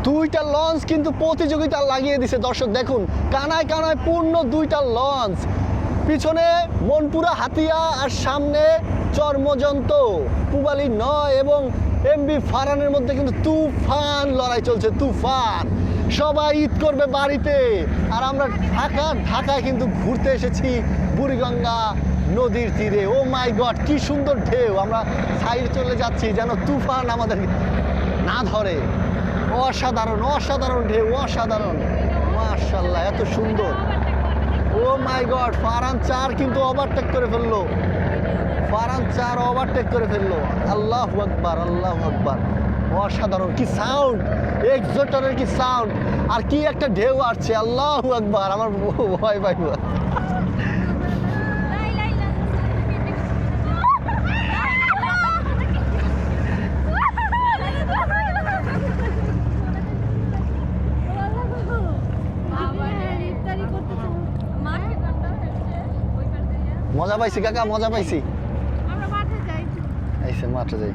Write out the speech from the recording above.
দুইটা লঞ্চ কিন্তু প্রতিযোগিতা লাগিয়ে দিছে দর্শক, দেখুন কানায় কানায় পূর্ণ দুইটা লঞ্চ, পিছনে মনপুরা হাতিয়া আর সামনে চর্মজন্ত পুবালি 9 এবং এমবি ফারানের মধ্যে কিন্তু তুফান লড়াই চলছে, তুফান। সবাই ঈদ করবে বাড়িতে, আর আমরা ঢাকায় কিন্তু ঘুরতে এসেছি বুড়িগঙ্গা নদীর তীরে। ও মাই গড, কি সুন্দর ঢেউ, আমরা সাইড চলে যাচ্ছি যেন তুফান আমাদের না ধরে। অসাধারণ অসাধারণ ঢেউ, অসাধারণ, মাশাআল্লাহ, এত সুন্দর। ও মাই গড, ফারহান 4 কিন্তু ওভারটেক করে ফেললো, ফারহান 4 ওভারটেক করে ফেললো। আল্লাহু আকবার, আল্লাহু আকবার, অসাধারণ, কি সাউন্ড, এক্সোটারের কি সাউন্ড, আর কি একটা ঢেউ আসছে। আল্লাহু আকবার, আমার ভয় পাই। মজা পাইছি কাকা, মজা পাইছি। আমরা মাঠে যাই, মাঠে যাই।